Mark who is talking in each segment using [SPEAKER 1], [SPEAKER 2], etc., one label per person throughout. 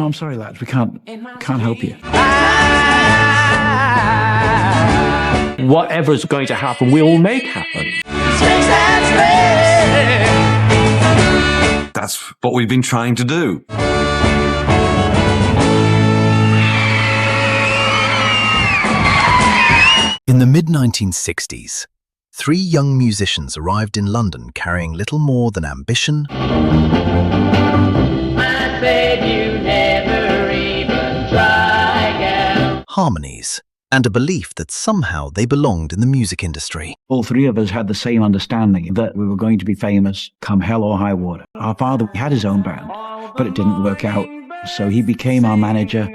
[SPEAKER 1] I'm sorry, lads. We can't help you.
[SPEAKER 2] Whatever's going to happen, we'll make happen.
[SPEAKER 3] That's what we've been trying to do.
[SPEAKER 4] In the mid-1960s, three young musicians arrived in London carrying little more than ambition,
[SPEAKER 5] I said you never even try again.
[SPEAKER 4] harmonies, and a belief that somehow they belonged in the music industry.
[SPEAKER 1] All three of us had the same understanding that we were going to be famous come hell or high water. Our father had his own band, but it didn't work out, so he became our manager,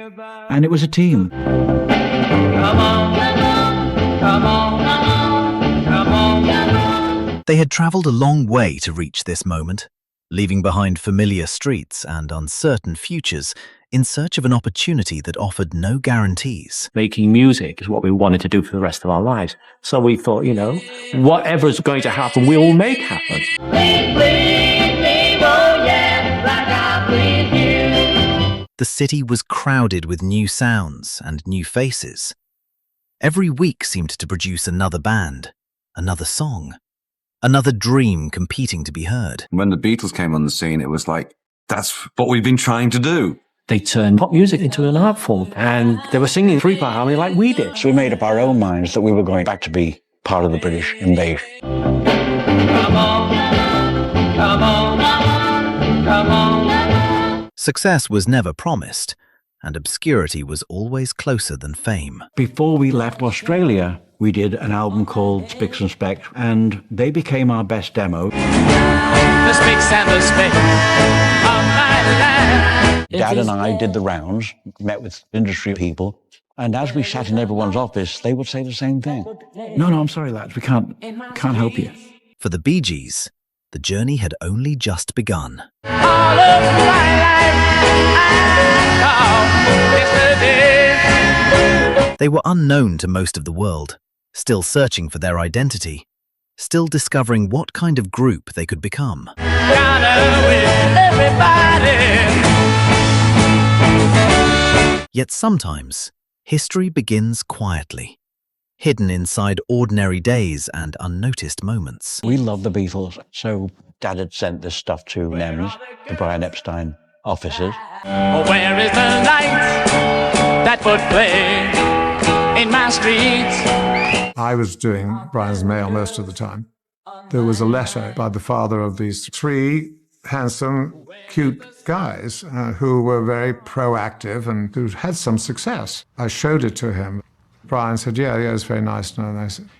[SPEAKER 1] and it was a team.
[SPEAKER 5] Come on, come on, come on, come on.
[SPEAKER 4] They had travelled a long way to reach this moment, leaving behind familiar streets and uncertain futures in search of an opportunity that offered no guarantees.
[SPEAKER 2] Making music is what we wanted to do for the rest of our lives. So we thought, whatever's going to happen, we'll make happen.
[SPEAKER 5] Please, please, please, oh yes, like I please you.
[SPEAKER 4] The city was crowded with new sounds and new faces. Every week seemed to produce another band, another song, another dream competing to be heard.
[SPEAKER 3] When the Beatles came on the scene, it was like, that's what we've been trying to do.
[SPEAKER 2] They turned pop music into an art form, and they were singing three-part harmony like we did.
[SPEAKER 1] So we made up our own minds that we were going back to be part of the British invasion.
[SPEAKER 5] Come on, come on, come on.
[SPEAKER 4] Success was never promised, and obscurity was always closer than fame.
[SPEAKER 1] Before we left Australia, we did an album called Spicks and Specks, and they became our best demo.
[SPEAKER 5] The spicks and the specks of my life.
[SPEAKER 1] Dad and I did the rounds, met with industry people, and as we sat in everyone's office, they would say the same thing. No, I'm sorry, lads. We can't help you.
[SPEAKER 4] For the Bee Gees, the journey had only just begun.
[SPEAKER 5] All of my life I call yesterday.
[SPEAKER 4] They were unknown to most of the world, still searching for their identity, still discovering what kind of group they could become.
[SPEAKER 5] Gotta win everybody.
[SPEAKER 4] Yet sometimes, history begins quietly, hidden inside ordinary days and unnoticed moments.
[SPEAKER 1] We love the Beatles, so Dad had sent this stuff to NEMS, the Brian Epstein offices.
[SPEAKER 5] Oh, where is the light that would play in my streets?
[SPEAKER 6] I was doing Brian's mail most of the time. There was a letter by the father of these three handsome, cute guys who were very proactive and who had some success. I showed it to him. Brian said, yeah, it's very nice.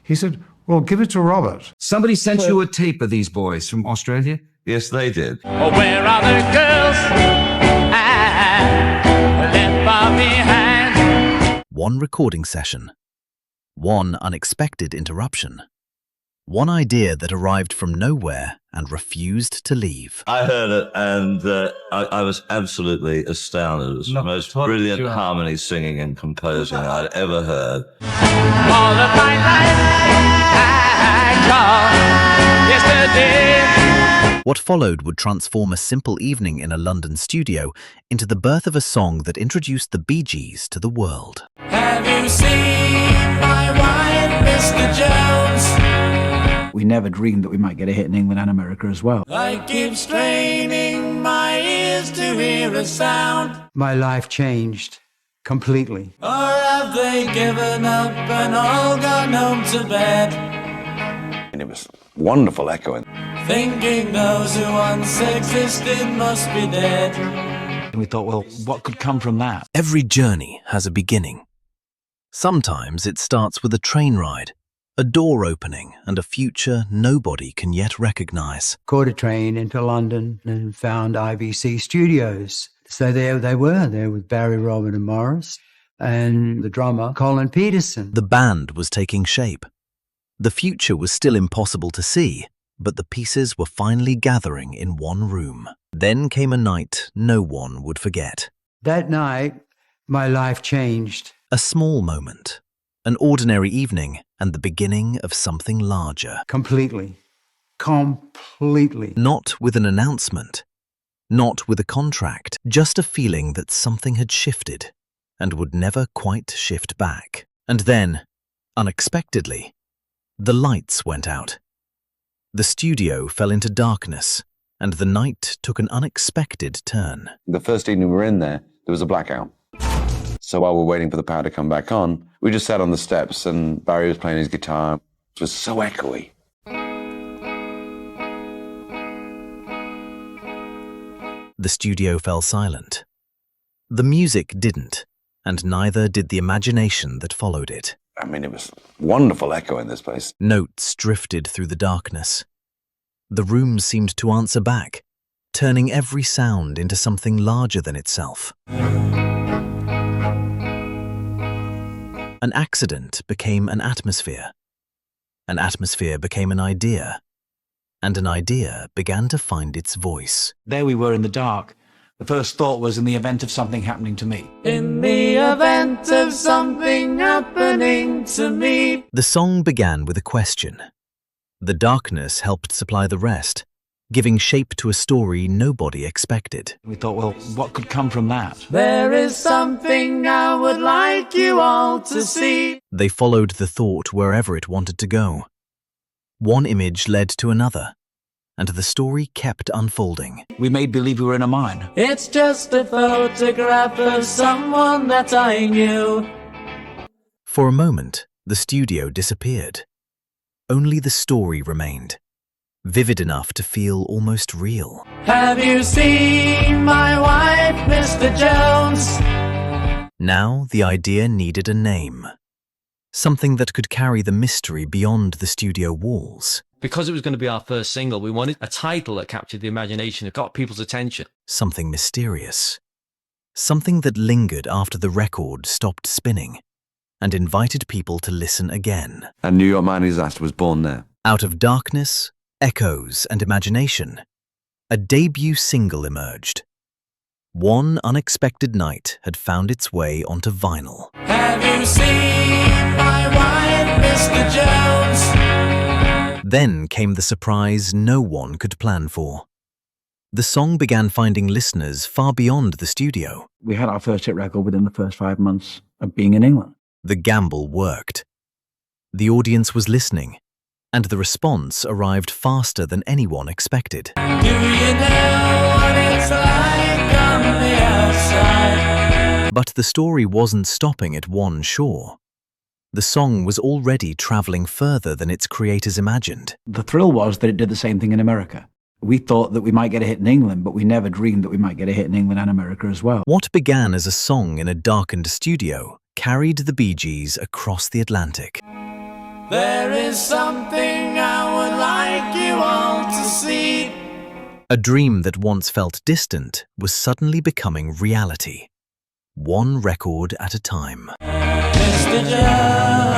[SPEAKER 6] He said, well, give it to Robert.
[SPEAKER 7] Somebody sent you a tape of these boys from Australia?
[SPEAKER 3] Yes, they did.
[SPEAKER 5] Oh, where are the girls I left far behind?
[SPEAKER 4] One recording session, one unexpected interruption, one idea that arrived from nowhere and refused to leave.
[SPEAKER 8] I heard it and I was absolutely astounded. It was the most brilliant harmony singing and composing I'd ever heard.
[SPEAKER 5] All of my life I call yesterday.
[SPEAKER 4] What followed would transform a simple evening in a London studio into the birth of a song that introduced the Bee Gees to the world.
[SPEAKER 5] Have you seen my wife, Mr. Jones?
[SPEAKER 1] We never dreamed that we might get a hit in England and America as well.
[SPEAKER 5] I keep straining my ears to hear a sound.
[SPEAKER 9] My life changed completely.
[SPEAKER 5] Or have they given up and all gone home to bed?
[SPEAKER 3] And it was wonderful echoing.
[SPEAKER 5] Thinking those who once existed must be dead.
[SPEAKER 1] And we thought, well, what could come from that?
[SPEAKER 4] Every journey has a beginning. Sometimes it starts with a train ride, a door opening, and a future nobody can yet recognize.
[SPEAKER 9] Caught a train into London and found IBC Studios. So there they were, there with Barry, Robert and Maurice, and the drummer, Colin Peterson.
[SPEAKER 4] The band was taking shape. The future was still impossible to see, but the pieces were finally gathering in one room. Then came a night no one would forget.
[SPEAKER 9] That night, my life changed.
[SPEAKER 4] A small moment, an ordinary evening, and the beginning of something larger.
[SPEAKER 9] Completely.
[SPEAKER 4] Not with an announcement, Not with a contract, just a feeling that something had shifted and would never quite shift back. And then, unexpectedly, the lights went out. The studio fell into darkness, and the night took an unexpected turn.
[SPEAKER 10] The first evening we were in there was a blackout. So while we're waiting for the power to come back on, we just sat on the steps and Barry was playing his guitar. It was so echoey.
[SPEAKER 4] The studio fell silent. The music didn't, and neither did the imagination that followed it.
[SPEAKER 10] I mean, it was wonderful echo in this place.
[SPEAKER 4] Notes drifted through the darkness. The room seemed to answer back, turning every sound into something larger than itself. An accident became an atmosphere became an idea, and an idea began to find its voice.
[SPEAKER 1] There we were in the dark. The first thought was, in the event of something happening to me.
[SPEAKER 5] In the event of something happening to me.
[SPEAKER 4] The song began with a question. The darkness helped supply the rest, giving shape to a story nobody expected.
[SPEAKER 1] We thought, well, what could come from that?
[SPEAKER 5] There is something I would like you all to see.
[SPEAKER 4] They followed the thought wherever it wanted to go. One image led to another, and the story kept unfolding.
[SPEAKER 1] We made believe we were in a mine.
[SPEAKER 5] It's just a photograph of someone that I knew.
[SPEAKER 4] For a moment, the studio disappeared. Only the story remained, vivid enough to feel almost real.
[SPEAKER 5] Have you seen my wife, Mr. Jones?
[SPEAKER 4] Now the idea needed a name. Something that could carry the mystery beyond the studio walls.
[SPEAKER 2] Because it was going to be our first single, we wanted a title that captured the imagination, that got people's attention.
[SPEAKER 4] Something mysterious. Something that lingered after the record stopped spinning and invited people to listen again.
[SPEAKER 10] And New York Mining Disaster was born there.
[SPEAKER 4] Out of darkness, echoes, and imagination, a debut single emerged. One Unexpected Night had found its way onto vinyl.
[SPEAKER 5] Have you seen my wife, Mr. Jones?
[SPEAKER 4] Then came the surprise no one could plan for. The song began finding listeners far beyond the studio.
[SPEAKER 1] We had our first hit record within the first 5 months of being in England.
[SPEAKER 4] The gamble worked. The audience was listening, and the response arrived faster than anyone expected.
[SPEAKER 5] Do you know what it's like on the outside?
[SPEAKER 4] But the story wasn't stopping at one shore. The song was already traveling further than its creators imagined.
[SPEAKER 1] The thrill was that it did the same thing in America. We thought that we might get a hit in England, but we never dreamed that we might get a hit in England and America as well.
[SPEAKER 4] What began as a song in a darkened studio carried the Bee Gees across the Atlantic.
[SPEAKER 5] There is something I would like you all to see.
[SPEAKER 4] A dream that once felt distant was suddenly becoming reality. One record at a time.
[SPEAKER 5] Mr. Jones.